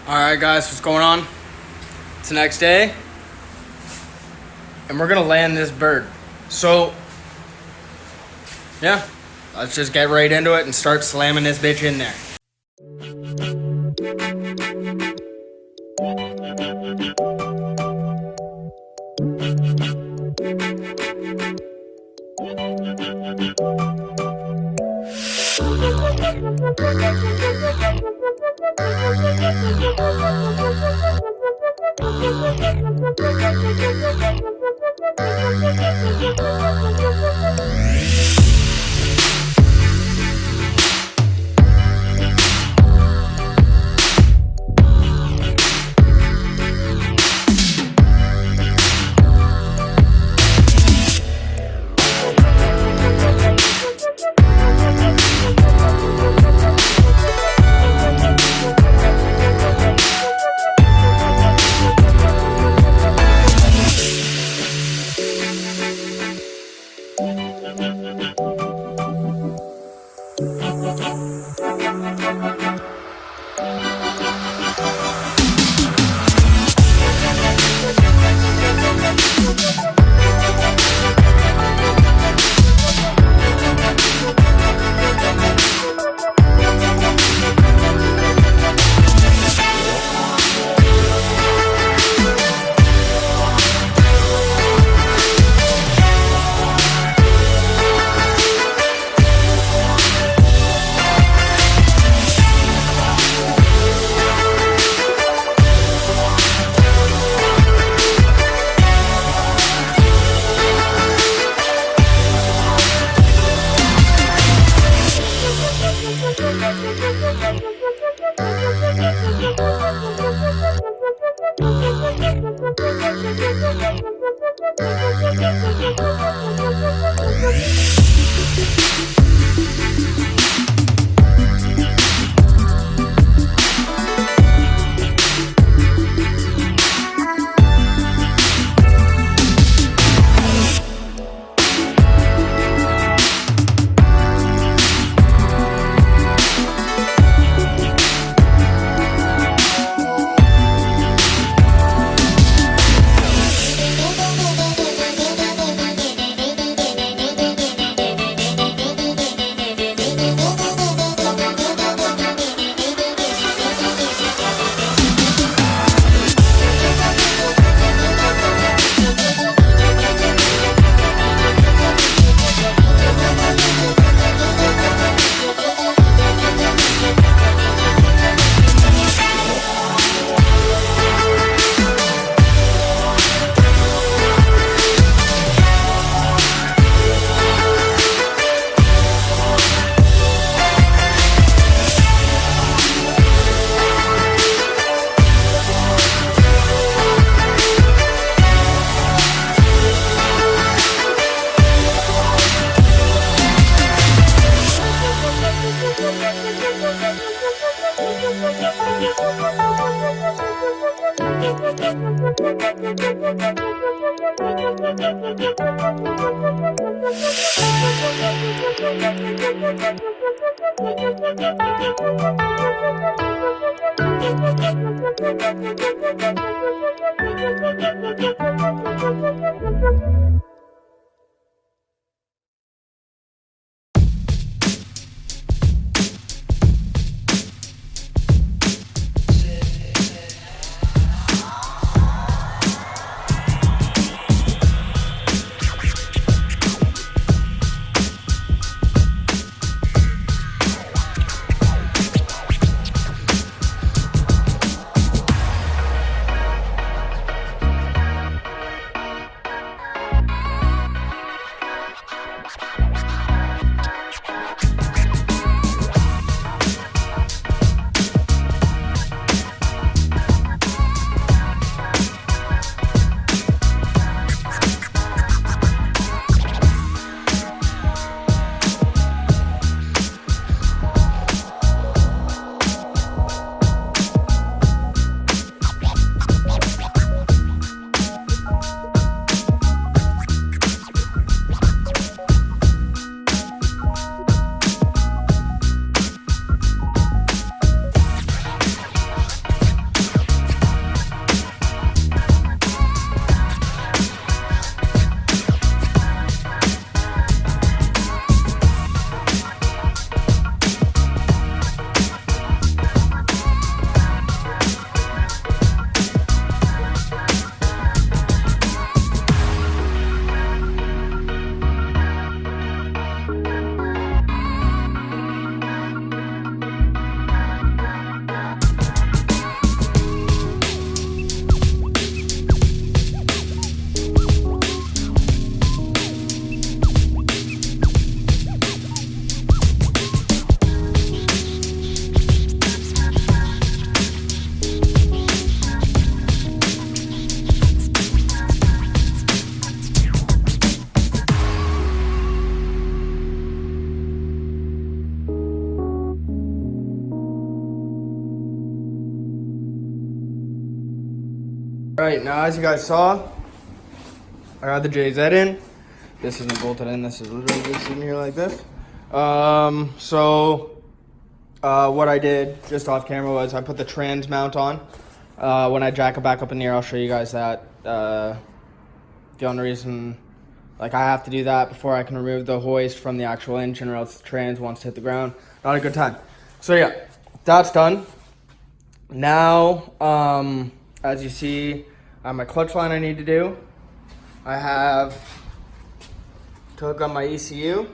Alright guys, what's going on? It's the next day and we're gonna land this bird. So yeah, let's just get right into it and start slamming this bitch in there. Alright, now as you guys saw, I got the JZ in. This isn't bolted in, this is literally just sitting here like this. What I did just off camera was I put the trans mount on. When I jack it back up in the air, I'll show you guys that. The only reason, like, I have to do that before I can remove the hoist from the actual engine, or else the trans wants to hit the ground. Not a good time. So yeah, that's done. Now, as you see, I have my clutch line I need to do. I have to hook up my ECU.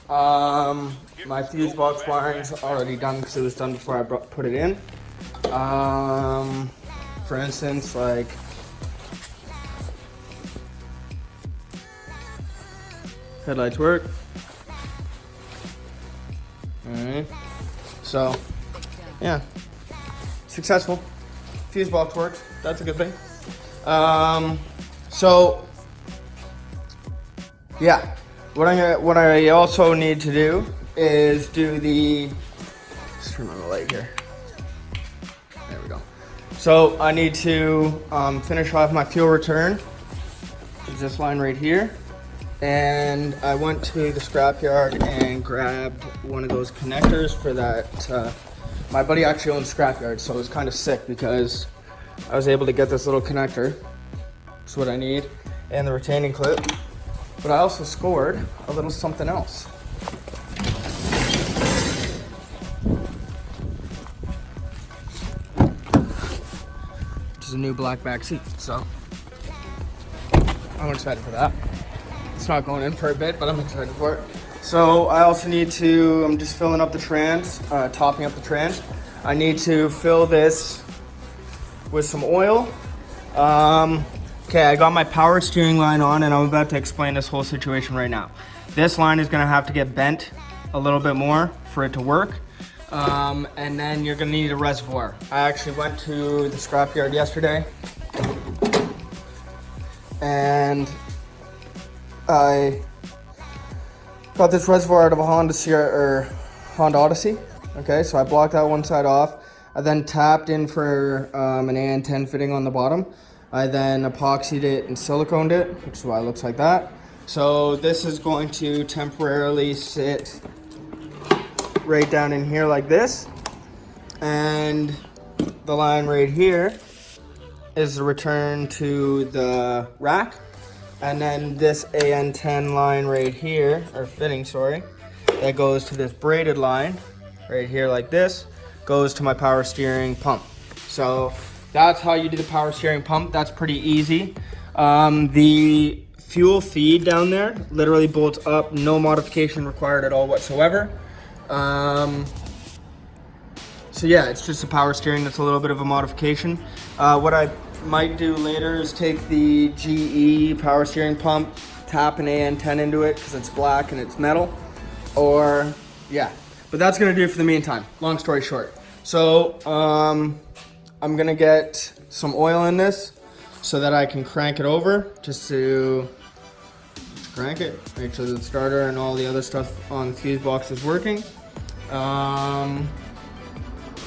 My fuse box wiring's already done because it was done before I put it in. For instance, like, headlights work. Alright. So, yeah. Successful. Fuse box works. That's a good thing. So, yeah. What I also need to do is do the, let's turn on the light here. There we go. So I need to finish off my fuel return. It's this line right here. And I went to the scrapyard and grabbed one of those connectors for that. My buddy actually owns scrapyard, so it was kind of sick because I was able to get this little connector. That's what I need. And the retaining clip. But I also scored a little something else. Which is a new black back seat, so I'm excited for that. It's not going in for a bit, but I'm excited for it. So I also need to, I'm just filling up the trans, topping up the trans. I need to fill this with some oil. Okay, I got my power steering line on, and I'm about to explain this whole situation right now. This line is gonna have to get bent a little bit more for it to work. And then you're gonna need a reservoir. I actually went to the scrapyard yesterday, and I got this reservoir out of a Honda Odyssey. Okay, so I blocked that one side off. I then tapped in for an AN10 fitting on the bottom. I then epoxied it and siliconed it, which is why it looks like that. So this is going to temporarily sit right down in here like this. And the line right here is the return to the rack. And then this AN10 line right here, or fitting, sorry, that goes to this braided line right here like this, goes to my power steering pump. So that's how you do the power steering pump. That's pretty easy. The fuel feed down there literally bolts up, no modification required at all whatsoever. So yeah, it's just a power steering that's a little bit of a modification. What I might do later is take the GE power steering pump, tap an AN10 into it because it's black and it's metal, or yeah. But that's gonna do it for the meantime, long story short. So, I'm gonna get some oil in this so that I can crank it over, just to crank it, make sure that the starter and all the other stuff on the fuse box is working.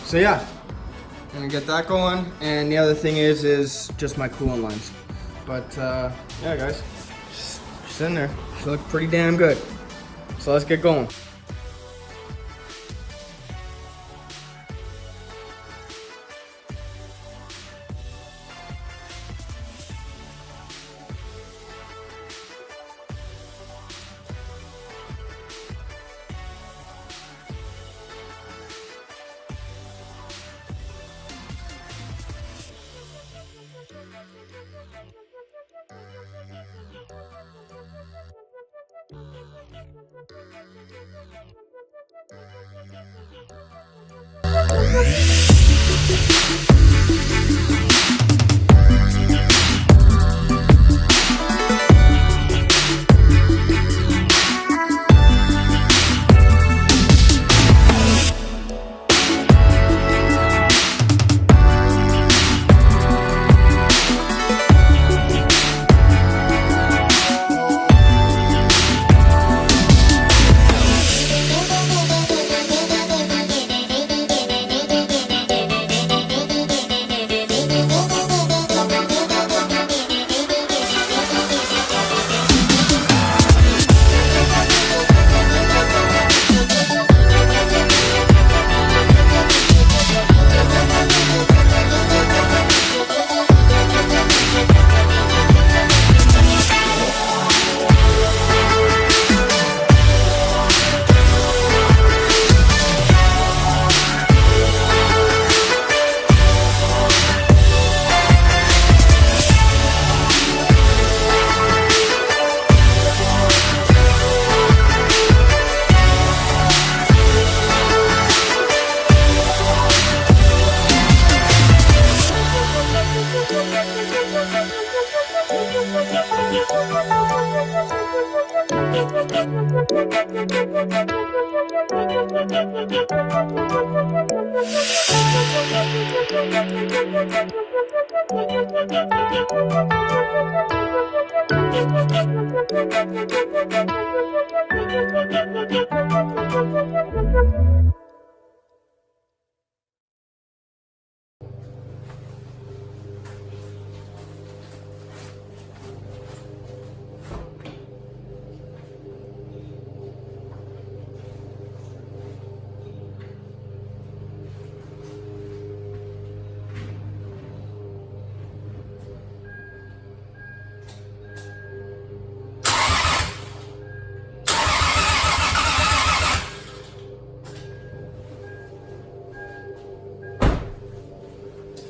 So yeah, I'm gonna get that going. And the other thing is just my coolant lines. But yeah guys, just in there, she look pretty damn good. So let's get going.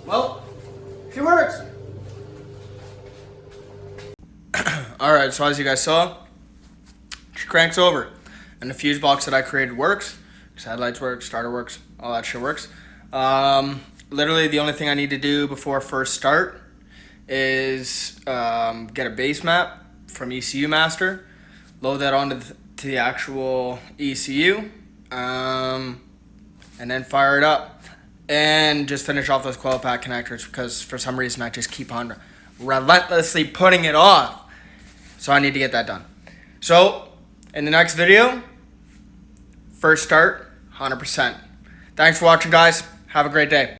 Well, she works. Alright, so as you guys saw, she cranks over. And the fuse box that I created works. Headlights work, starter works, all that shit works. Literally the only thing I need to do before first start is get a base map from ECU Master, load that onto the actual ECU, and then fire it up. And just finish off those coil pack connectors, because for some reason I just keep on relentlessly putting it off. So I need to get that done. So in the next video, first start, 100%. Thanks for watching, guys. Have a great day.